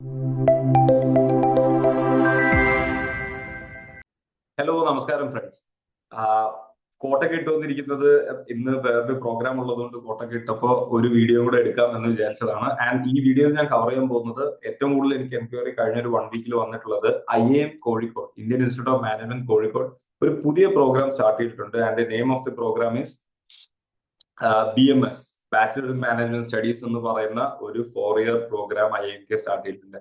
Hello, നമസ്കാരം friends. കോട്ടൊക്കെ ഇട്ട് വന്നിരിക്കുന്നത് ഇന്ന് വേറൊരു പ്രോഗ്രാം ഉള്ളതുകൊണ്ട് കോട്ടൊക്കെ ഇട്ടപ്പോ ഒരു വീഡിയോ കൂടെ എടുക്കാം എന്ന് വിചാരിച്ചതാണ്. ആൻഡ് ഈ വീഡിയോയിൽ ഞാൻ കവർ ചെയ്യാൻ പോകുന്നത് ഏറ്റവും കൂടുതൽ എനിക്ക് എൻക്വയറി കഴിഞ്ഞ ഒരു 1 വീക്കിൽ വന്നിട്ടുള്ളത് IIM Kozhikode, Indian institute of management Kozhikode ഒരു പുതിയ പ്രോഗ്രാം സ്റ്റാർട്ട് ചെയ്തിട്ടുണ്ട്. And name of the programme is BMS, bachelor in management studies എന്ന് പറയുന്ന ഒരു 4-year പ്രോഗ്രാം IIMK സ്റ്റാർട്ട് ചെയ്തിട്ടുണ്ട്.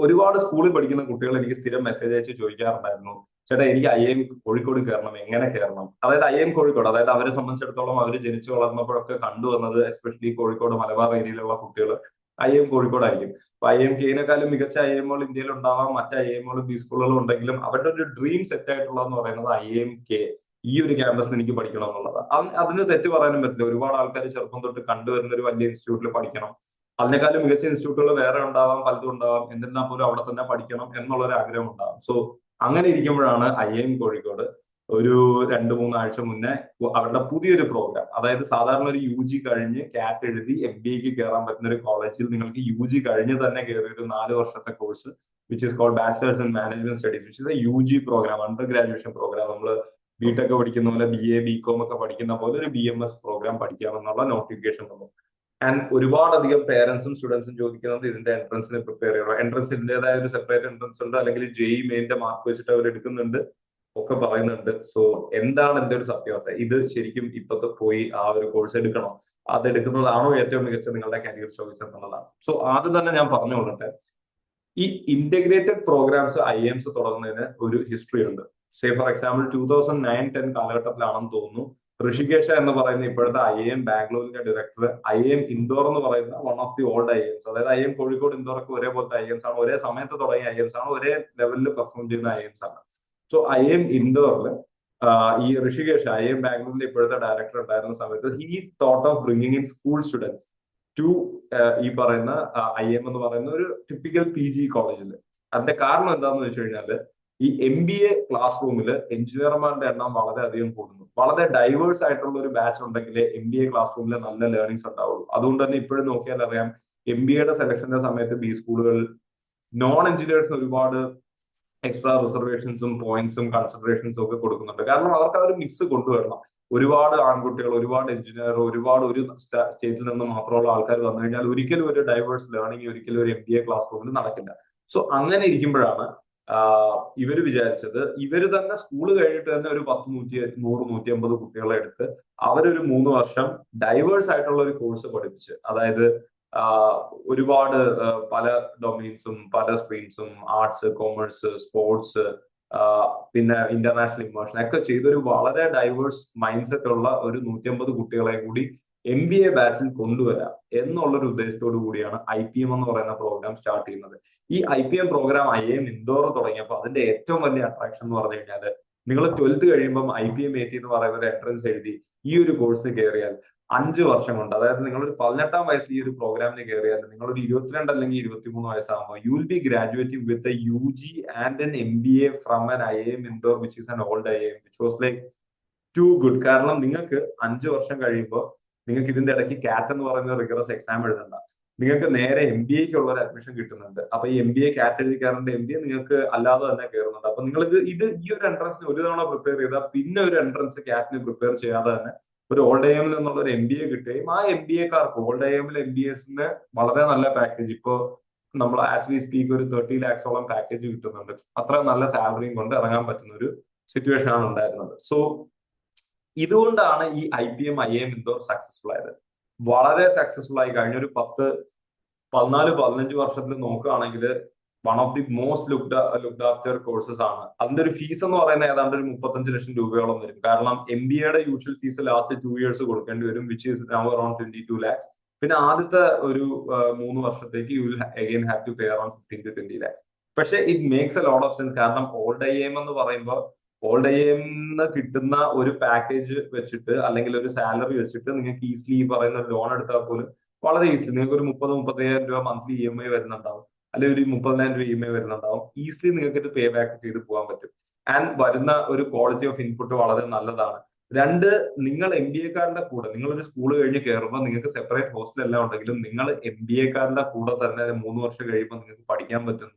ഒരുപാട് സ്കൂളിൽ പഠിക്കുന്ന കുട്ടികൾ എനിക്ക് സ്ഥിരം മെസ്സേജ് അയച്ച് ചോദിക്കാറുണ്ടായിരുന്നു, ചേട്ടാ എനിക്ക് IIM കോഴിക്കോട് കയറണം, എങ്ങനെ കയറണം? അതായത് IIM കോഴിക്കോട്, അതായത് അവരെ സംബന്ധിച്ചിടത്തോളം അവർ ജനിച്ചു വളർന്നപ്പോഴൊക്കെ കണ്ടുവന്നത് എസ്പെഷ്യലി കോഴിക്കോട് മലബാർ ഏരിയയിലുള്ള കുട്ടികൾ IIM കോഴിക്കോടായിരിക്കും. അപ്പൊ IIMKനേക്കാളും മികച്ച IIMകൾ ഇന്ത്യയിൽ ഉണ്ടാവാം, മറ്റ് IIMകളും ബി സ്കൂളുകളും ഉണ്ടെങ്കിലും അവരുടെ ഒരു ഡ്രീം സെറ്റ് ആയിട്ടുള്ളതെന്ന് പറയുന്നത് IIMK ഈ ഒരു ക്യാമ്പസിൽ എനിക്ക് പഠിക്കണം എന്നുള്ളത്. അതിന് തെറ്റ് പറയാനും പറ്റില്ല. ഒരുപാട് ആൾക്കാർ ചെറുപ്പം തൊട്ട് കണ്ടുവരുന്ന ഒരു വലിയ ഇൻസ്റ്റിറ്റ്യൂട്ടിൽ പഠിക്കണം, അതിനേക്കാളും മികച്ച ഇൻസ്റ്റിറ്റ്യൂട്ടുകൾ വേറെ ഉണ്ടാവാം, പലതും ഉണ്ടാവാം, എന്നിരുന്നാൽ പോലും അവിടെ തന്നെ പഠിക്കണം എന്നുള്ള ഒരു ആഗ്രഹം ഉണ്ടാവും. സോ അങ്ങനെ ഇരിക്കുമ്പോഴാണ് IIM കോഴിക്കോട് ഒരു 2-3 ആഴ്ച മുന്നേ അവരുടെ പുതിയൊരു പ്രോഗ്രാം, അതായത് സാധാരണ ഒരു UG കഴിഞ്ഞ് കാറ്റ് എഴുതി MBAക്ക് കയറാൻ പറ്റുന്ന ഒരു കോളേജിൽ നിങ്ങൾക്ക് UG കഴിഞ്ഞ് തന്നെ കയറിയ ഒരു 4 വർഷത്തെ course which is called bachelors in management studies, which is a UG programme, under graduation programme. നമ്മൾ BTech പഠിക്കുന്ന പോലെ BA BCom ഒക്കെ പഠിക്കുന്ന പോലെ ഒരു BMS പ്രോഗ്രാം പഠിക്കാമെന്നുള്ള നോട്ടിഫിക്കേഷൻ വന്നു. ആൻഡ് ഒരുപാടധികം പേരൻസും സ്റ്റുഡൻസും ചോദിക്കുന്നത് ഇതിന്റെ എൻട്രൻസിന് പ്രിപ്പയർ ചെയ്യണം. എൻട്രൻസിന്റേതായ ഒരു സെപ്പറേറ്റ് എൻട്രൻസ് ഉണ്ട്, അല്ലെങ്കിൽ JEE മെയിന്റെ മാർക്ക് വെച്ചിട്ട് അവർ എടുക്കുന്നുണ്ട് ഒക്കെ പറയുന്നുണ്ട്. സോ എന്താണ് എന്റെ ഒരു സത്യാവസ്ഥ? ഇത് ശരിക്കും ഇപ്പത്തെ പോയി ആ ഒരു കോഴ്സ് എടുക്കണോ? അത് എടുക്കുന്നതാണോ ഏറ്റവും മികച്ച നിങ്ങളുടെ കരിയർ ചോയ്സ് എന്നുള്ളതാണ്. സോ ആദ്യം തന്നെ ഞാൻ പറഞ്ഞുകൊള്ളട്ടെ, ഈ ഇന്റഗ്രേറ്റഡ് പ്രോഗ്രാംസ് IIMs തുടങ്ങുന്നതിന് ഒരു ഹിസ്റ്ററി ഉണ്ട്. സേ ഫോർ എക്സാമ്പിൾ 2009-10 കാലഘട്ടത്തിലാണെന്ന് തോന്നുന്നു, ഋഷികേശ എന്ന് പറയുന്ന ഇപ്പോഴത്തെ IIM ബാംഗ്ലൂരിന്റെ ഡയറക്ടർ IIM ഇൻഡോർ എന്ന് പറയുന്ന one of the old IIMs, അതായത് IIM കോഴിക്കോട് ഇൻഡോറൊക്കെ ഒരേപോലത്തെ IIMs ആണ്, ഒരേ സമയത്ത് തുടങ്ങിയ IIMs ആണ്, ഒരേ ലെവലിൽ പെർഫോം ചെയ്യുന്ന IIMs ആണ്. സോ IIM ഇൻഡോറിൽ ഈ ഋഷികേശ് IIM ബാംഗ്ലൂരിന്റെ ഇപ്പോഴത്തെ ഡയറക്ടർ ഉണ്ടായിരുന്ന സമയത്ത് he thought of bringing in school students to ഈ പറയുന്ന IIM എന്ന് പറയുന്ന ഒരു ടിപ്പിക്കൽ PG കോളേജിൽ. അതിന്റെ കാരണം എന്താണെന്ന് വെച്ച് കഴിഞ്ഞാല് ഈ MBA ക്ലാസ് റൂമിൽ എഞ്ചിനീയർമാരുടെ എണ്ണം വളരെയധികം കൂടുന്നു. വളരെ ഡൈവേഴ്സ് ആയിട്ടുള്ള ഒരു ബാച്ച് ഉണ്ടെങ്കിലേ MBA ക്ലാസ് റൂമിൽ നല്ല ലേണിംഗ്സ് ഉണ്ടാവുള്ളൂ. അതുകൊണ്ട് തന്നെ ഇപ്പോഴും നോക്കിയാൽ അറിയാം, MBAയുടെ സെലക്ഷന്റെ സമയത്ത് ബി സ്കൂളുകൾ നോൺ എഞ്ചിനീയേഴ്സിന് ഒരുപാട് എക്സ്ട്രാ റിസർവേഷൻസും പോയിന്റ്സും കൺസിഡറേഷൻസും ഒക്കെ കൊടുക്കുന്നുണ്ട്. കാരണം അവർക്ക് ആ ഒരു മിക്സ് കൊണ്ടുവരണം. ഒരുപാട് ആൺകുട്ടികൾ, ഒരുപാട് എഞ്ചിനീയർ, ഒരുപാട് ഒരു സ്റ്റേറ്റിൽ നിന്ന് മാത്രമുള്ള ആൾക്കാർ വന്നു കഴിഞ്ഞാൽ ഒരിക്കലും ഒരു ഡൈവേഴ്സ് ലേണിംഗ് ഒരിക്കലും ഒരു MBA ക്ലാസ് റൂമിൽ നടക്കില്ല. സോ അങ്ങനെ ഇരിക്കുമ്പോഴാണ് ഇവര് വിചാരിച്ചത്, ഇവര് തന്നെ സ്കൂൾ കഴിഞ്ഞിട്ട് തന്നെ ഒരു 100-150 കുട്ടികളെ എടുത്ത് അവരൊരു 3 വർഷം ഡൈവേഴ്സ് ആയിട്ടുള്ള ഒരു കോഴ്സ് പഠിപ്പിച്ച്, അതായത് ഒരുപാട് പല ഡൊമൈൻസും പല സ്ട്രീംസും, ആർട്സ്, കൊമേഴ്സ്, സ്പോർട്സ്, പിന്നെ ഇന്റർനാഷണൽ ഇമേഴ്ഷൻ ഒക്കെ ചെയ്തൊരു വളരെ ഡൈവേഴ്സ് മൈൻഡ് സെറ്റ് ഉള്ള ഒരു 150 കുട്ടികളെ കൂടി MBA ബാച്ചിൽ കൊണ്ടുവരാം എന്നുള്ളൊരു ഉദ്ദേശത്തോടു കൂടിയാണ് IPM എന്ന് പറയുന്ന പ്രോഗ്രാം സ്റ്റാർട്ട് ചെയ്യുന്നത്. ഈ IPM പ്രോഗ്രാം IIM ഇൻഡോർ തുടങ്ങിയപ്പോൾ അതിന്റെ ഏറ്റവും വലിയ അട്രാക്ഷൻ എന്ന് പറഞ്ഞു കഴിഞ്ഞാൽ, നിങ്ങൾ 12th കഴിയുമ്പോൾ IPM AT എന്ന് പറയുന്ന ഒരു എൻട്രൻസ് എഴുതി ഈ ഒരു കോഴ്സിന് കയറിയാൽ 5 വർഷം കൊണ്ട്, അതായത് നിങ്ങളൊരു 18-ാം വയസ്സിൽ ഈ ഒരു പ്രോഗ്രാമിന് കയറിയാൽ നിങ്ങളൊരു 22 അല്ലെങ്കിൽ 23 വയസ്സാകുമ്പോൾ you will be graduating with a UG and an MBA from an IIM Indore which is an old IIM which was like too good. കാരണം നിങ്ങൾക്ക് 5 വർഷം കഴിയുമ്പോൾ നിങ്ങൾക്ക് ഇതിന്റെ ഇടയ്ക്ക് കാറ്റ് എന്ന് പറയുന്ന റിഗറസ് എക്സാം എഴുതണ്ട, നിങ്ങൾക്ക് നേരെ MBAക്ക് ഉള്ള ഒരു അഡ്മിഷൻ കിട്ടുന്നുണ്ട്. അപ്പൊ ഈ MBA കാറ്റ് എഴുതി കയറേണ്ട MBA നിങ്ങൾക്ക് അല്ലാതെ തന്നെ കയറുന്നുണ്ട്. അപ്പൊ നിങ്ങൾ ഈ ഒരു എൻട്രൻസിന് ഒരു തവണ പ്രിപ്പയർ ചെയ്താൽ പിന്നെ ഒരു എൻട്രൻസ് കാറ്റിന് പ്രിപ്പയർ ചെയ്യാതെ തന്നെ ഒരു ഓൾഡ് IIMൽ നിന്നുള്ള ഒരു MBA കിട്ടുകയും ആ MBAക്കാർക്ക് ഓൾഡ് IIMൽ MBAസിന് വളരെ നല്ല പാക്കേജ്, ഇപ്പോ നമ്മൾ ആസ് വി സ്പീക്ക് ഒരു 30 lakhs-ഓളം പാക്കേജ് കിട്ടുന്നുണ്ട്. അത്ര നല്ല സാലറിയും കൊണ്ട് ഇറങ്ങാൻ പറ്റുന്ന ഒരു സിറ്റുവേഷൻ ആണ് ഉണ്ടായിരുന്നത്. സോ ഇതുകൊണ്ടാണ് ഈ IPM IIM ഇൻഡോർ സക്സസ്ഫുൾ ആയത്. വളരെ സക്സസ്ഫുൾ ആയി കഴിഞ്ഞ ഒരു 10-14-15 വർഷത്തിൽ നോക്കുകയാണെങ്കിൽ one of the most looked after courses ആണ്. അതിന്റെ ഒരു ഫീസ് എന്ന് പറയുന്നത് ഏതാണ്ട് ഒരു 35 ലക്ഷം രൂപയോളം വരും. കാരണം MBAയുടെ യൂഷ്വൽ ഫീസ് ലാസ്റ്റ് 2 years കൊടുക്കേണ്ടി വരും, which is now around 22 lakhs. പിന്നെ ആദ്യത്തെ ഒരു 3 വർഷത്തേക്ക് you will again have to pay around 15-20 lakhs. പക്ഷെ it makes a lot of sense. കാരണം ഓൾഡ് IIM എന്ന് പറയുമ്പോൾ ഓൾഡ് IIMന്ന് കിട്ടുന്ന ഒരു പാക്കേജ് വെച്ചിട്ട് അല്ലെങ്കിൽ ഒരു സാലറി വെച്ചിട്ട് നിങ്ങൾക്ക് ഈസിലി ഈ പറയുന്ന ലോൺ എടുത്താൽ പോലും വളരെ ഈസിലി നിങ്ങൾക്ക് ഒരു 30-35 രൂപ മന്ത്ലി EMI വരുന്നുണ്ടാവും, അല്ലെങ്കിൽ ഒരു 30,000 രൂപ EMI വരുന്നുണ്ടാവും. ഈസിലി നിങ്ങൾക്ക് ഇത് പേ ബാക്ക് ചെയ്ത് പോകാൻ പറ്റും. ആൻഡ് വരുന്ന ഒരു ക്വാളിറ്റി ഓഫ് ഇൻപുട്ട് വളരെ നല്ലതാണ്. രണ്ട്, നിങ്ങൾ എം ബി എക്കാരുടെ കൂടെ നിങ്ങളൊരു സ്കൂൾ കഴിഞ്ഞ് കയറുമ്പോൾ നിങ്ങൾക്ക് സെപ്പറേറ്റ് ഹോസ്റ്റൽ എല്ലാം ഉണ്ടെങ്കിലും നിങ്ങൾ എം ബി എക്കാരുടെ കൂടെ തന്നെ 3 വർഷം കഴിയുമ്പോൾ നിങ്ങൾക്ക് പഠിക്കാൻ പറ്റും.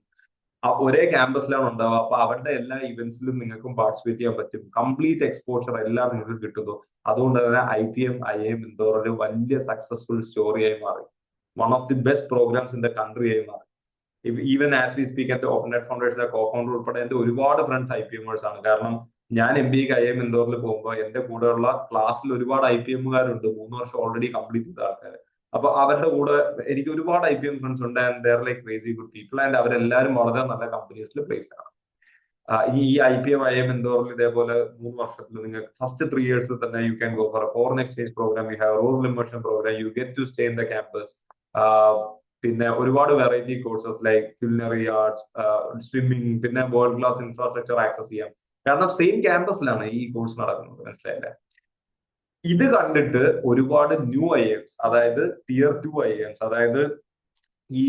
ഒരേ ക്യാമ്പസിലാണ് ഉണ്ടാവുക. അപ്പൊ അവരുടെ എല്ലാ ഇവന്റ്സിലും നിങ്ങൾക്കും പാർട്ടിസിപ്പേറ്റ് ചെയ്യാൻ പറ്റും. കംപ്ലീറ്റ് എക്സ്പോഷർ എല്ലാം നിങ്ങൾക്ക് കിട്ടുന്നു. അതുകൊണ്ട് തന്നെ IPM ഇൻഡോർ ഒരു വലിയ സക്സസ്ഫുൾ സ്റ്റോറിയായി മാറി. One of the best programmes in the country ആയി മാറി. ഈവൻ ആസ് വി സ്പീക്ക് എന്റെ ഓപ്പൺ നെറ്റ് ഫൗണ്ടേഷന്റെ കോ ഫൗണ്ടർ ഉൾപ്പെടെ എന്റെ ഒരുപാട് ഫ്രണ്ട്സ് IPMers ആണ്. കാരണം ഞാൻ MBA IIM ഇൻഡോറിൽ പോകുമ്പോൾ എന്റെ കൂടെയുള്ള ക്ലാസ്സിൽ ഒരുപാട് IPMകാരുണ്ട്. 3 വർഷം ഓൾറെഡി കംപ്ലീറ്റ് ചെയ്ത ആൾക്കാർ. അപ്പൊ അവരുടെ കൂടെ എനിക്ക് ഒരുപാട് IPM ഫ്രണ്ട്സ് ഉണ്ട്. And there like crazy good people. And അവരെല്ലാവരും വളരെ നല്ല കമ്പനീസിൽ പ്ലേസ് ആണ്. ഈ IIM ഇൻഡോറിൽ ഇതേപോലെ 3 വർഷത്തിൽ നിങ്ങൾക്ക് ഫസ്റ്റ് 3 years തന്നെ you can go for a foreign exchange programme, you have rural immersion programme, you get to stay in the campus. പിന്നെ ഒരുപാട് variety courses like culinary arts, swimming, പിന്നെ വേൾഡ് ക്ലാസ് ഇൻഫ്രാസ്ട്രക്ചർ ആക്സസ് ചെയ്യാം. കാരണം same ക്യാമ്പസിലാണ് ഈ course നടക്കുന്നത്. മനസ്സിലായില്ലേ? ഇത് കണ്ടിട്ട് ഒരുപാട് ന്യൂ IIMs, അതായത് Tier 2 IIMs, അതായത് ഈ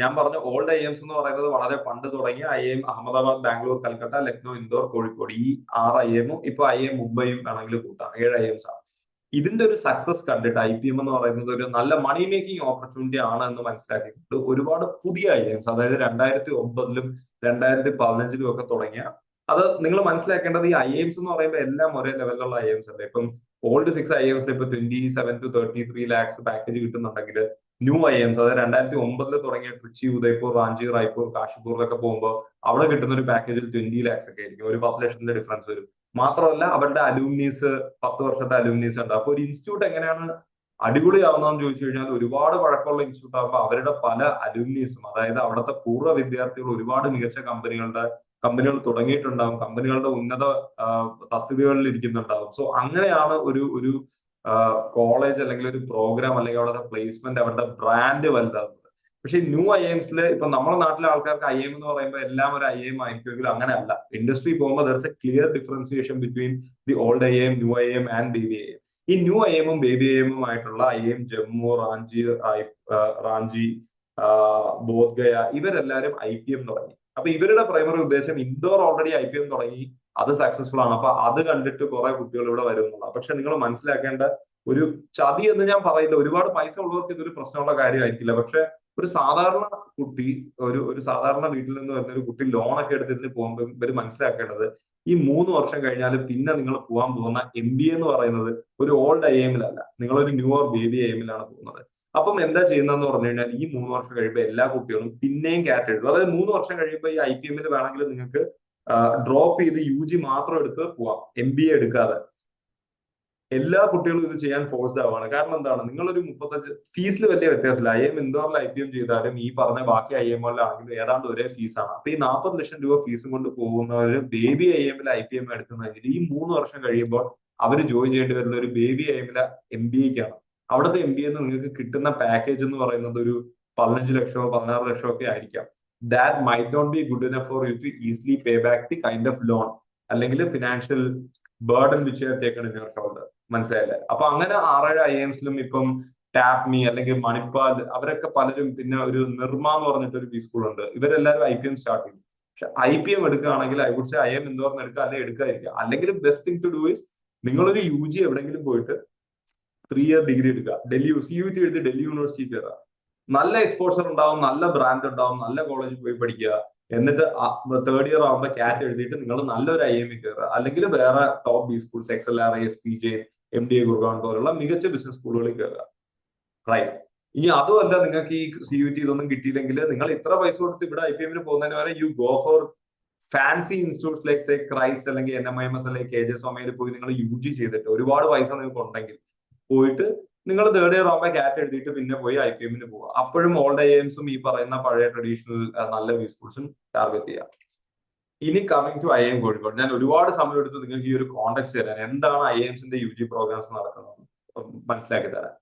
ഞാൻ പറഞ്ഞ ഓൾഡ് IIMs എന്ന് പറയുന്നത് വളരെ പണ്ട് തുടങ്ങിയ IIM അഹമ്മദാബാദ്, ബാംഗ്ലൂർ, കൽക്കട്ട, ലക്നൗ, ഇൻഡോർ, കോഴിക്കോട്, ഈ 6 IIMും ഇപ്പൊ IIM മുംബൈയും വേണമെങ്കിൽ കൂട്ടാം, 7 IIMs ആണ്. ഇതിന്റെ ഒരു സക്സസ് കണ്ടിട്ട് IPM എന്ന് പറയുന്നത് ഒരു നല്ല മണി മേക്കിംഗ് ഓപ്പർച്യൂണിറ്റി ആണ് എന്ന് മനസ്സിലാക്കിയിട്ട് ഒരുപാട് പുതിയ IIMs, അതായത് 2009-ലും 2015-ലും ഒക്കെ തുടങ്ങിയ, അത് നിങ്ങൾ മനസ്സിലാക്കേണ്ടത് ഈ IIMs എന്ന് പറയുമ്പോൾ എല്ലാം ഒരേ ലെവലിലുള്ള IIMs അല്ല. ഇപ്പം ഓൾഡ് 6 IIMs ഇപ്പൊ 27 to 33 lakhs പാക്കേജ് കിട്ടുന്നുണ്ടെങ്കിൽ ന്യൂ IIMs, അതായത് 2009-ൽ തുടങ്ങിയ ട്രിച്ചി, ഉദയ്പൂർ, റാഞ്ചി, റായ്പൂർ, കാശിപൂരിലൊക്കെ പോകുമ്പോൾ അവിടെ കിട്ടുന്ന ഒരു പാക്കേജിൽ 20 lakhs ഒക്കെ ആയിരിക്കും. ഒരു 10 ലക്ഷത്തിന്റെ ഡിഫറൻസ് വരും. മാത്രമല്ല അവരുടെ അലൂമിനീസ് 10 വർഷത്തെ അലൂമിനീസ് ഉണ്ട്. അപ്പൊ ഒരു ഇൻസ്റ്റിറ്റ്യൂട്ട് എങ്ങനെയാണ് അടിപൊളിയാവുന്നതെന്ന് ചോദിച്ചു കഴിഞ്ഞാൽ, ഒരുപാട് പഴക്കമുള്ള ഇൻസ്റ്റിറ്റ്യൂട്ട് ആകുമ്പോൾ അവരുടെ പല അലൂമിനീസും, അതായത് അവിടുത്തെ പൂർവ്വ വിദ്യാർത്ഥികൾ ഒരുപാട് മികച്ച കമ്പനികൾ തുടങ്ങിയിട്ടുണ്ടാവും, കമ്പനികളുടെ ഉന്നത തസ്തികകളിൽ ഇരിക്കുന്നുണ്ടാവും. സോ അങ്ങനെയാണ് ഒരു കോളേജ് അല്ലെങ്കിൽ ഒരു പ്രോഗ്രാം അല്ലെങ്കിൽ അവരുടെ പ്ലേസ്മെന്റ്, അവരുടെ ബ്രാൻഡ് വലുതാകുന്നത്. പക്ഷെ ന്യൂ IIMsല് ഇപ്പൊ നമ്മുടെ നാട്ടിലെ ആൾക്കാർക്ക് IIM എന്ന് പറയുമ്പോൾ എല്ലാം ഒരു IIM ആയിരിക്കുമെങ്കിലും അങ്ങനെയല്ല. ഇൻഡസ്ട്രി പോകുമ്പോൾ there is A clear differentiation between the old IIM, new IIM and baby IIM. ഈ ന്യൂ IIMും ബേബി IIMും ആയിട്ടുള്ള IIM ജമ്മു, റാഞ്ചി, ബോധ്ഗയ, ഇവരെല്ലാവരും IPM തുടങ്ങി. അപ്പൊ ഇവരുടെ പ്രൈമറി ഉദ്ദേശം ഇൻഡോർ ഓൾറെഡി IPM തുടങ്ങി, അത് സക്സസ്ഫുൾ ആണ്. അപ്പൊ അത് കണ്ടിട്ട് കുറെ കുട്ടികൾ ഇവിടെ വരുന്നുള്ളൂ. പക്ഷെ നിങ്ങൾ മനസ്സിലാക്കേണ്ട ഒരു ചതി എന്ന് ഞാൻ പറയില്ല, ഒരുപാട് പൈസ ഉള്ളവർക്ക് ഇതൊരു പ്രശ്നമുള്ള കാര്യമായിരിക്കില്ല. പക്ഷെ ഒരു സാധാരണ കുട്ടി, ഒരു സാധാരണ വീട്ടിൽ നിന്ന് വരുന്ന ഒരു കുട്ടി ലോണൊക്കെ എടുത്തിട്ട് പോകുമ്പോൾ ഇവർ മനസ്സിലാക്കേണ്ടത് ഈ 3 വർഷം കഴിഞ്ഞാൽ പിന്നെ നിങ്ങൾ പോകാൻ പോകുന്ന MBA എന്ന് പറയുന്നത് ഒരു ഓൾഡ് IIMലല്ല, നിങ്ങളൊരു ന്യൂ ഓർ ബേബി IIMലാണ് പോകുന്നത്. അപ്പം എന്താ ചെയ്യുന്നതെന്ന് പറഞ്ഞു കഴിഞ്ഞാൽ ഈ 3 വർഷം കഴിയുമ്പോൾ എല്ലാ കുട്ടികളും പിന്നെയും കാറ്റ് എഴുതും. അതായത് 3 വർഷം കഴിയുമ്പോൾ ഈ IPMൽ വേണമെങ്കിൽ നിങ്ങൾക്ക് ഡ്രോപ്പ് ചെയ്ത് UG മാത്രം എടുത്ത് പോവാം, MBA എടുക്കാതെ. എല്ലാ കുട്ടികളും ഇത് ചെയ്യാൻ ഫോഴ്സ്ഡ് ആവുകയാണ്. കാരണം എന്താണ്, നിങ്ങളൊരു 35 ഫീസിൽ വലിയ വ്യത്യാസമില്ല. IIM ഇൻഡോറിൽ IPM ചെയ്താലും ഈ പറഞ്ഞ ബാക്കി IIMകളിലാണെങ്കിലും ഏതാണ്ട് ഒരേ ഫീസാണ്. അപ്പൊ ഈ 40 ലക്ഷം രൂപ ഫീസും കൊണ്ട് പോകുന്നവര് ബേബി IIMൽ IPM എടുക്കുന്നെങ്കിൽ ഈ 3 വർഷം കഴിയുമ്പോൾ അവർ ജോയിൻ ചെയ്യേണ്ടി വരുന്ന ഒരു ബേബി IIMലെ MBAക്കാണ്. അവിടുത്തെ MBA നിങ്ങൾക്ക് കിട്ടുന്ന പാക്കേജ് എന്ന് പറയുന്നത് ഒരു 15 ലക്ഷമോ 16 ലക്ഷമോ ഒക്കെ ആയിരിക്കാം. That might not be good enough for you to easily pay back the kind of loan അല്ലെങ്കിൽ financial burden which you have taken in your shoulder. മനസ്സിലായില്ലേ? അപ്പൊ അങ്ങനെ 6-7 IIMsലും ഇപ്പം ടാപ്മി അല്ലെങ്കിൽ മണിപ്പാൽ, അവരൊക്കെ പലരും, പിന്നെ ഒരു നിർമ്മ എന്ന് പറഞ്ഞിട്ട് ഒരു ബി സ്കൂൾ ഉണ്ട്, ഇവരെല്ലാവരും IPM സ്റ്റാർട്ട് ചെയ്തു. പക്ഷെ IPM എടുക്കുകയാണെങ്കിൽ ഐ വുഡ് സേ IIM ഇൻഡോറിന് എടുക്കുക, അല്ലെങ്കിൽ എടുക്കാതിരിക്കുക. അല്ലെങ്കിൽ best thing to do is നിങ്ങളൊരു UG എവിടെയെങ്കിലും പോയിട്ട് 3 year ഡിഗ്രി എടുക്കുക. ഡൽഹി CUT എഴുതി ഡൽഹി യൂണിവേഴ്സിറ്റി കയറുക. നല്ല എക്സ്പോഷർ ഉണ്ടാവും, നല്ല ബ്രാൻഡ് ഉണ്ടാവും, നല്ല കോളേജിൽ പോയി പഠിക്കുക. എന്നിട്ട് 3rd year ആകുമ്പോൾ CAT എഴുതിയിട്ട് നിങ്ങൾ നല്ലൊരു IIM കയറുക. അല്ലെങ്കിൽ വേറെ top B schools, XLR, SPJ, MDA ഗുർഗാൺ പോലുള്ള മികച്ച ബിസിനസ് സ്കൂളുകളിൽ കയറുക. റൈറ്റ്. ഇനി അതുമല്ല, നിങ്ങൾക്ക് ഈ CUT ഇതൊന്നും കിട്ടിയില്ലെങ്കിൽ നിങ്ങൾ ഇത്ര പൈസ കൊടുത്ത് ഇവിടെ IPMന് പോകുന്നതിന് വരെ you go for fancy institutes like say Christ അല്ലെങ്കിൽ NMIMS അല്ലെങ്കിൽ KJ സോമയിൽ പോയി നിങ്ങൾ UG ചെയ്തിട്ട് ഒരുപാട് പൈസ നിങ്ങൾക്ക് ഉണ്ടെങ്കിൽ പോയിട്ട് നിങ്ങൾ 3rd year ആകുമ്പോൾ CAT എഴുതിയിട്ട് പിന്നെ പോയി IPMന് പോവുക. അപ്പോഴും ഓൾഡ് IIMസും ഈ പറയുന്ന പഴയ ട്രഡീഷണൽ നല്ല ബി സ്കൂൾസും ടാർഗറ്റ് ചെയ്യാം. ഇനി കമ്മിങ് ടു IIM കോഴിക്കോട്, ഞാൻ ഒരുപാട് സമയം എടുത്ത് നിങ്ങൾക്ക് ഈ ഒരു കോണ്ടെക്സ്റ്റ് തരാൻ, എന്താണ് IIMസിന്റെ UG പ്രോഗ്രാംസ് നടക്കുന്നത് മനസ്സിലാക്കി തരാൻ.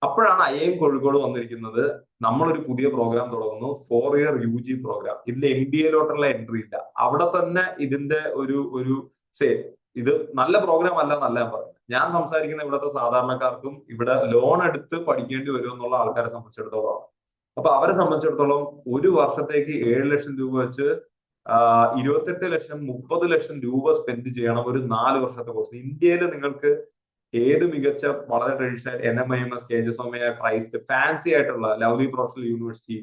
അപ്പോഴാണ് IIM കോഴിക്കോട് വന്നിരിക്കുന്നത്. നമ്മളൊരു പുതിയ പ്രോഗ്രാം തുടങ്ങുന്നു, 4 year UG പ്രോഗ്രാം. ഇതിൽ MBAയിലോട്ടുള്ള എൻട്രി ഇല്ല. അവിടെ തന്നെ ഇതിന്റെ ഒരു ഇത് നല്ല പ്രോഗ്രാം അല്ല എന്നല്ല ഞാൻ പറയുന്നത്. ഞാൻ സംസാരിക്കുന്ന ഇവിടുത്തെ സാധാരണക്കാർക്കും ഇവിടെ ലോൺ എടുത്ത് പഠിക്കേണ്ടി വരും എന്നുള്ള ആൾക്കാരെ സംബന്ധിച്ചിടത്തോളം. അപ്പൊ അവരെ സംബന്ധിച്ചിടത്തോളം ഒരു വർഷത്തേക്ക് 7 ലക്ഷം രൂപ വെച്ച് 28 ലക്ഷം 30 ലക്ഷം രൂപ സ്പെൻഡ് ചെയ്യണം ഒരു 4 വർഷത്തെ കോഴ്സ്. ഇന്ത്യയിൽ നിങ്ങൾക്ക് ഏത് മികച്ച വളരെ traditional NMIMS, KJ Somaiya, Christ, fancy ആയിട്ടുള്ള lovely professional university,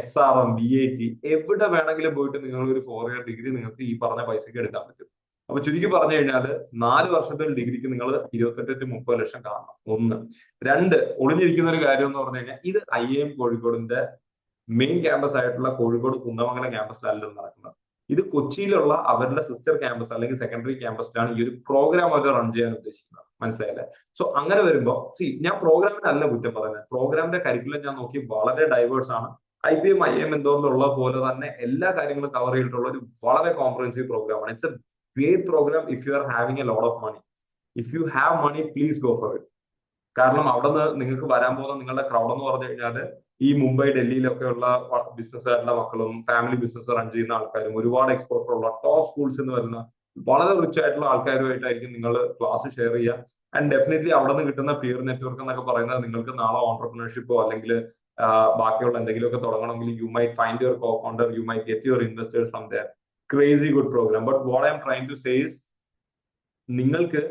SRM, BIT, എവിടെ വേണമെങ്കിലും പോയിട്ട് നിങ്ങൾ ഒരു 4 ഇയർ ഡിഗ്രി നിങ്ങൾക്ക് ഈ പറഞ്ഞ പൈസക്ക് എടുക്കാൻ പറ്റും. അപ്പൊ ചുരുക്കി പറഞ്ഞു കഴിഞ്ഞാൽ 4 വർഷത്തെ ഡിഗ്രിക്ക് നിങ്ങൾ 28-30 ലക്ഷം കാണണം. ഒന്ന്. രണ്ട്, ഒളിഞ്ഞിരിക്കുന്ന ഒരു കാര്യം എന്ന് പറഞ്ഞു കഴിഞ്ഞാൽ ഇത് IIM കോഴിക്കോടിന്റെ മെയിൻ ക്യാമ്പസ് ആയിട്ടുള്ള കോഴിക്കോട് കുന്ദമംഗലം ക്യാമ്പസിലല്ല നടക്കുന്നത്. ഇത് കൊച്ചിയിലുള്ള അവരുടെ സിസ്റ്റർ ക്യാമ്പസ് അല്ലെങ്കിൽ സെക്കൻഡറി ക്യാമ്പസിലാണ് ഈ ഒരു പ്രോഗ്രാം അവർ റൺ ചെയ്യാൻ ഉദ്ദേശിക്കുന്നത്. മനസ്സിലായല്ലേ? സോ അങ്ങനെ വരുമ്പോ ഞാൻ പ്രോഗ്രാമിനല്ല കുറ്റം പറയുന്നത്. പ്രോഗ്രാമിന്റെ കരിക്കുലം ഞാൻ നോക്കി വളരെ ഡൈവേഴ്സ് ആണ്. IPM IIM എന്തോന്നുള്ള പോലെ തന്നെ എല്ലാ കാര്യങ്ങളും കവർ ചെയ്തിട്ടുള്ള ഒരു വളരെ കോംപ്രഹെൻസീവ് പ്രോഗ്രാമാണ്. It's a great programme if you are having a lot of money. If you have money, please go for it. കാരണം അവിടെ നിന്ന് നിങ്ങൾക്ക് വരാൻ പോകുന്ന നിങ്ങളുടെ ക്രൗഡ് എന്ന് പറഞ്ഞു കഴിഞ്ഞാൽ ഈ മുംബൈ, ഡൽഹിയിലൊക്കെ ഉള്ള ബിസിനസ്സുകാരുടെ മക്കളും ഫാമിലി ബിസിനസ് റൺ ചെയ്യുന്ന ആൾക്കാരും ഒരുപാട് എക്സ്പോഷർ ഉള്ള ടോപ്പ് സ്കൂൾസിൽ നിന്ന് വരുന്ന വളരെ റിച്ച് ആയിട്ടുള്ള ആൾക്കാരുമായിട്ടായിരിക്കും നിങ്ങൾ ക്ലാസ് ഷെയർ ചെയ്യുക. ആൻഡ് ഡെഫിനറ്റ്ലി അവിടെ നിന്ന് കിട്ടുന്ന പിയർ നെറ്റ്വർക്ക് എന്നൊക്കെ പറയുന്നത് നിങ്ങൾക്ക് നാളെ ഓൺടർപ്രണർഷിപ്പോ അല്ലെങ്കിൽ ബാക്കിയുള്ള എന്തെങ്കിലുമൊക്കെ തുടങ്ങണമെങ്കിൽ you might find your co founder, you might get your investors from there. Crazy good program. But what I'm trying to say is നിങ്ങൾക്ക്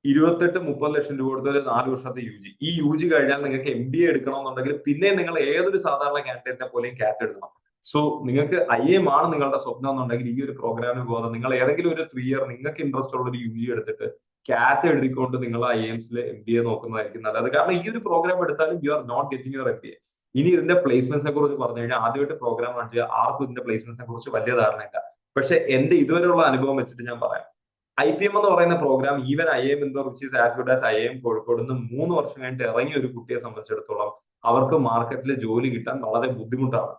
28-30 ലക്ഷം രൂപ കൊടുത്ത ഒരു 4 വർഷത്തെ UG. ഈ UG കഴിഞ്ഞാൽ നിങ്ങൾക്ക് MBA എടുക്കണമെന്നുണ്ടെങ്കിൽ പിന്നെ നിങ്ങൾ ഏതൊരു സാധാരണ കാൻഡിഡേറ്റിനെ പോലെയും CAT എടുക്കണം. സോ നിങ്ങൾക്ക് IIM ആണ് നിങ്ങളുടെ സ്വപ്നം എന്നുണ്ടെങ്കിൽ ഈ ഒരു പ്രോഗ്രാമിന് പോകാതെ നിങ്ങൾ ഏതെങ്കിലും ഒരു 3 ഇയർ നിങ്ങൾക്ക് ഇൻട്രസ്റ്റ് ഉള്ള ഒരു UG എടുത്തിട്ട് CAT എഴുതിക്കൊണ്ട് നിങ്ങൾ IIMസിൽ MBA നോക്കുന്നതായിരിക്കും നല്ലത്. കാരണം ഈ ഒരു പ്രോഗ്രാം എടുത്താലും you are not getting your MBA. ഇനി ഇതിന്റെ പ്ലേസ്മെന്റ്സിനെ കുറിച്ച് പറഞ്ഞു കഴിഞ്ഞാൽ ആദ്യമായിട്ട് പ്രോഗ്രാം റൺ ചെയ്യുക ആർക്കും ഇതിന്റെ പ്ലേസ്മെന്റ്സിനെ കുറിച്ച് വലിയ ധാരണയില്ല. പക്ഷെ എന്റെ ഇതുവരെയുള്ള അനുഭവം വെച്ചിട്ട് ഞാൻ പറയാം, IPM എന്ന് പറയുന്ന programme even IIM Indore which is as good as IIM Kozhikode നിന്ന് 3 വർഷം കഴിഞ്ഞിട്ട് ഇറങ്ങിയ ഒരു കുട്ടിയെ സംബന്ധിച്ചിടത്തോളം അവർക്ക് മാർക്കറ്റിൽ ജോലി കിട്ടാൻ വളരെ ബുദ്ധിമുട്ടാണ്.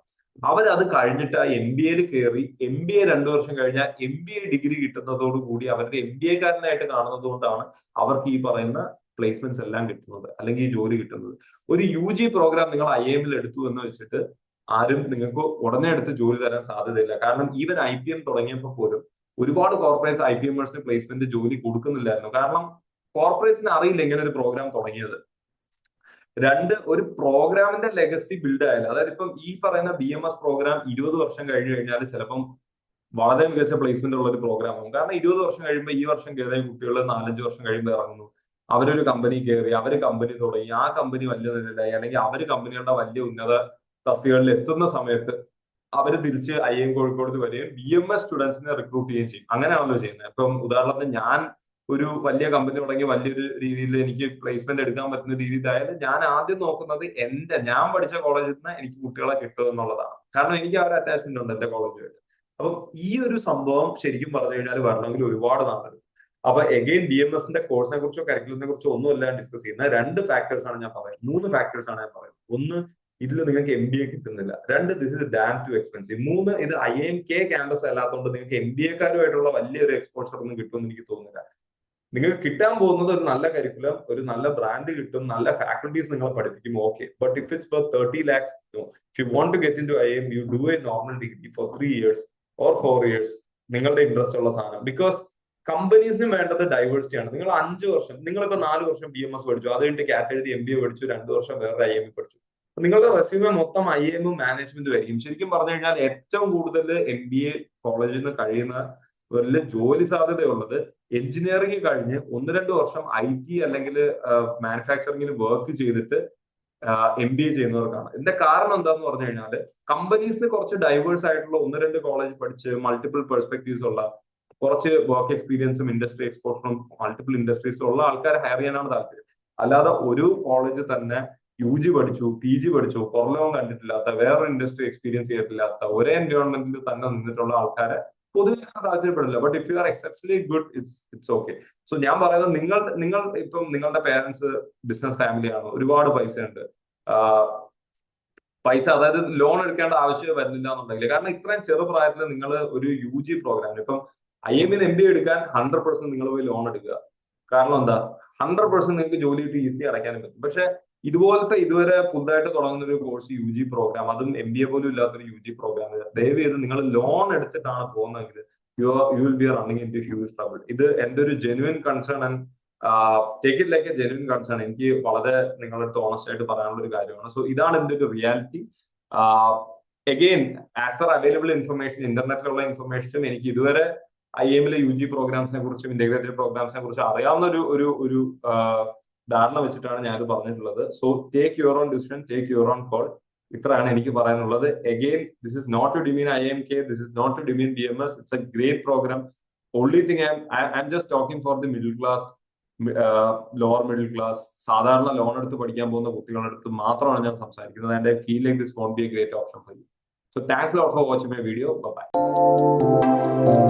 അവരത് കഴിഞ്ഞിട്ട് MBAയിൽ കയറി MBA 2 വർഷം കഴിഞ്ഞാൽ MBA ഡിഗ്രി കിട്ടുന്നതോടുകൂടി അവരുടെ MBAക്കാരനായിട്ട് കാണുന്നത് കൊണ്ടാണ് അവർക്ക് ഈ പറയുന്ന പ്ലേസ്മെന്റ്സ് എല്ലാം കിട്ടുന്നത് അല്ലെങ്കിൽ ഈ ജോലി കിട്ടുന്നത്. ഒരു UG പ്രോഗ്രാം നിങ്ങൾ IIMൽ എടുത്തു എന്ന് വെച്ചിട്ട് ആരും നിങ്ങൾക്ക് ഉടനെ എടുത്ത് ജോലി തരാൻ സാധ്യതയില്ല. കാരണം ഈവൻ IPM തുടങ്ങിയപ്പോൾ പോലും ഒരുപാട് കോർപ്പറേറ്റ്സ് IPMേഴ്സിന് പ്ലേസ്മെന്റ് ജോലി കൊടുക്കുന്നില്ലായിരുന്നു. കാരണം കോർപ്പറേറ്റ്സിന് അറിയില്ല ഇങ്ങനെ ഒരു പ്രോഗ്രാം തുടങ്ങിയത്. രണ്ട്, ഒരു പ്രോഗ്രാമിന്റെ ലെഗസി ബിൽഡ് ആയാലും, അതായത് ഇപ്പം ഈ പറയുന്ന BMS പ്രോഗ്രാം 20 വർഷം കഴിഞ്ഞു കഴിഞ്ഞാൽ ചിലപ്പം വളരെ മികച്ച പ്ലേസ്മെന്റ് ഉള്ള ഒരു പ്രോഗ്രാം ആകും. കാരണം 20 വർഷം കഴിയുമ്പോൾ ഈ വർഷം കയറിയ കുട്ടികൾ 4-5 വർഷം കഴിയുമ്പോൾ ഇറങ്ങുന്നു. അവരൊരു കമ്പനി കയറി, അവര് കമ്പനി തുടങ്ങി, ആ കമ്പനി വലിയ നിലയിലായി, അല്ലെങ്കിൽ അവര് കമ്പനികളുടെ വലിയ ഉന്നത തസ്തികകളിൽ എത്തുന്ന സമയത്ത് അവര് തിരിച്ച് IIM കോഴിക്കോട് വരികയും BMS സ്റ്റുഡൻസിനെ റിക്രൂട്ട് ചെയ്യുകയും ചെയ്യും. അങ്ങനെയാണല്ലോ ചെയ്യുന്നത്. ഇപ്പം ഉദാഹരണത്തിന് ഞാൻ ഒരു വലിയ കമ്പനി തുടങ്ങി വലിയൊരു രീതിയിൽ എനിക്ക് പ്ലേസ്മെന്റ് എടുക്കാൻ പറ്റുന്ന രീതിയിലായാലും ഞാൻ ആദ്യം നോക്കുന്നത് ഞാൻ പഠിച്ച കോളേജിൽ നിന്ന് എനിക്ക് കുട്ടികളെ കിട്ടും എന്നുള്ളതാണ്. കാരണം എനിക്ക് ആ ഒരു അറ്റാച്ച്മെന്റ് ഉണ്ട് എന്റെ കോളേജുമായിട്ട്. അപ്പം ഈ ഒരു സംഭവം ശരിക്കും പറഞ്ഞു കഴിഞ്ഞാൽ വരണമെങ്കിൽ ഒരുപാട് നാളുണ്ട്. അപ്പൊ എഗെയിൻ BMSന്റെ കോഴ്സിനെ കുറിച്ചോ കരിക്കുലത്തിനെ കുറിച്ചോ ഒന്നുമല്ല ഡിസ്കസ് ചെയ്യുന്ന 2 ഫാക്ടേഴ്സ് ആണ് ഞാൻ പറയുന്നത്. 3 ഫാക്ടേഴ്സ് ആണ് ഞാൻ പറയുന്നത്. ഒന്ന്, ഇതിൽ നിങ്ങൾക്ക് MBA കിട്ടുന്നില്ല. 2, this is dam to expensive. 3, ഇത് IIMK ക്യാമ്പസ് അല്ലാത്തതുകൊണ്ട് നിങ്ങൾക്ക് MBAക്കാരുമായിട്ടുള്ള വലിയൊരു എക്സ്പോഷർ ഒന്നും കിട്ടുമെന്ന് എനിക്ക് തോന്നുന്നില്ല. നിങ്ങൾക്ക് കിട്ടാൻ പോകുന്നത് ഒരു നല്ല കരിക്കുലം, ഒരു നല്ല ബ്രാൻഡ് കിട്ടും, നല്ല ഫാക്കൽറ്റീസ് നിങ്ങളെ പഠിപ്പിക്കും, okay. But if it's for 30 lakhs, if you want to get into IIM, you do a normal degree for 3 years or 4 years, നിങ്ങളുടെ ഇൻട്രസ്റ്റ് ഉള്ള സാധനം. ബിക്കോസ് കമ്പനീസിന് വേണ്ടത് ഡൈവേഴ്സിറ്റി ആണ്. നിങ്ങൾ 5 വർഷം, നിങ്ങളിപ്പോ 4 വർഷം BMS പഠിച്ചു, അത് കഴിഞ്ഞിട്ട് CAT എഴുതി MBA പഠിച്ചു, 2 വർഷം വേറെ IIM പഠിച്ചു. നിങ്ങളുടെ റെസ്യൂമെ മൊത്തം IIM മാനേജ്മെന്റ് ആയിരിക്കും. ശരിക്കും പറഞ്ഞു കഴിഞ്ഞാൽ ഏറ്റവും കൂടുതൽ MBA കോളേജിൽ നിന്ന് കഴിയുന്ന വലിയ ജോലി സാധ്യതയുള്ളത് എഞ്ചിനീയറിംഗ് കഴിഞ്ഞ് 1-2 വർഷം IT അല്ലെങ്കിൽ മാനുഫാക്ചറിംഗിന് വർക്ക് ചെയ്തിട്ട് MBA ചെയ്യുന്നവർക്കാണ്. ഇതിന്റെ കാരണം എന്താന്ന് പറഞ്ഞു കഴിഞ്ഞാൽ കമ്പനീസിന് കുറച്ച് ഡൈവേഴ്സ് ആയിട്ടുള്ള 1-2 കോളേജ് പഠിച്ച് മൾട്ടിപ്പിൾ പെർസ്പെക്ടീവ്സ് ഉള്ള കുറച്ച് വർക്ക് എക്സ്പീരിയൻസും ഇൻഡസ്ട്രി എക്സ്പോഷറും മൾട്ടിപ്പിൾ ഇൻഡസ്ട്രീസിലും ഉള്ള ആൾക്കാരെ ഹയർ ചെയ്യാനാണ് താല്പര്യം. അല്ലാതെ ഒരു കോളേജ് തന്നെ UG പഠിച്ചു, PG പഠിച്ചു, പുറലോകം കണ്ടിട്ടില്ലാത്ത, വേറെ ഇൻഡസ്ട്രി എക്സ്പീരിയൻസ് ചെയ്തിട്ടില്ലാത്ത, ഒരേ എൻവയോൺമെന്റിൽ തന്നെ നിന്നിട്ടുള്ള ആൾക്കാരെ പൊതുവെ താല്പര്യപ്പെടില്ല. But if you are exceptionally good, it's okay. So ഞാൻ പറയുന്നത് നിങ്ങൾ ഇപ്പം നിങ്ങളുടെ പേരൻസ് ബിസിനസ് ഫാമിലിയാണ്, ഒരുപാട് പൈസ ഉണ്ട്, അതായത് ലോൺ എടുക്കേണ്ട ആവശ്യം വരുന്നില്ല എന്നുണ്ടെങ്കിൽ, കാരണം ഇത്രയും ചെറുപ്രായത്തിൽ നിങ്ങൾ ഒരു UG പ്രോഗ്രാം ഇപ്പം IIMന് MBA എടുക്കാൻ 100% നിങ്ങൾ പോയി ലോൺ എടുക്കുക. കാരണം എന്താ, 100% നിങ്ങൾക്ക് ജോലി കിട്ടി ഈസി അടയ്ക്കാനും പറ്റും. പക്ഷെ ഇതുവരെ പുതുതായിട്ട് തുടങ്ങുന്ന ഒരു കോഴ്സ് UG പ്രോഗ്രാം, അതും MBA പോലും ഇല്ലാത്തൊരു UG പ്രോഗ്രാം, ദയവ് ചെയ്ത് നിങ്ങൾ ലോൺ എടുത്തിട്ടാണ് പോകുന്നതെങ്കിൽ you will be running into huge trouble. ഇത് എന്റെ ഒരു genuine concern and take it like a genuine concern. എനിക്ക് വളരെ നിങ്ങളുടെ അടുത്ത് ഓണസ്റ്റ് ആയിട്ട് പറയാനുള്ള ഒരു കാര്യമാണ്. സോ ഇതാണ് എന്റെ ഒരു reality. Again as per available information, ഇന്റർനെറ്റിലുള്ള ഇൻഫർമേഷൻ, എനിക്ക് ഇതുവരെ IIMലെ UG പ്രോഗ്രാംസിനെ കുറിച്ചും ഇന്റഗ്രേറ്റഡ് പ്രോഗ്രാംസിനെ കുറിച്ചും അറിയാവുന്ന ഒരു ധാരണ വെച്ചിട്ടാണ് ഞാനിത് പറഞ്ഞിട്ടുള്ളത്. So take your own decision, take your own call. ഇത്രയാണ് എനിക്ക് പറയാനുള്ളത്. Again, this is not to demean IIMK, this is not to demean BMS. It's a great program. Only thing I'm just talking for the middle class, lower middle class, സാധാരണ loan എടുത്ത് പഠിക്കാൻ പോകുന്ന കുട്ടികളുടെ അടുത്ത് മാത്രമാണ് ഞാൻ സംസാരിക്കുന്നത്. And I feel like this won't be a great option for you. So thanks a lot for watching my video. Bye bye.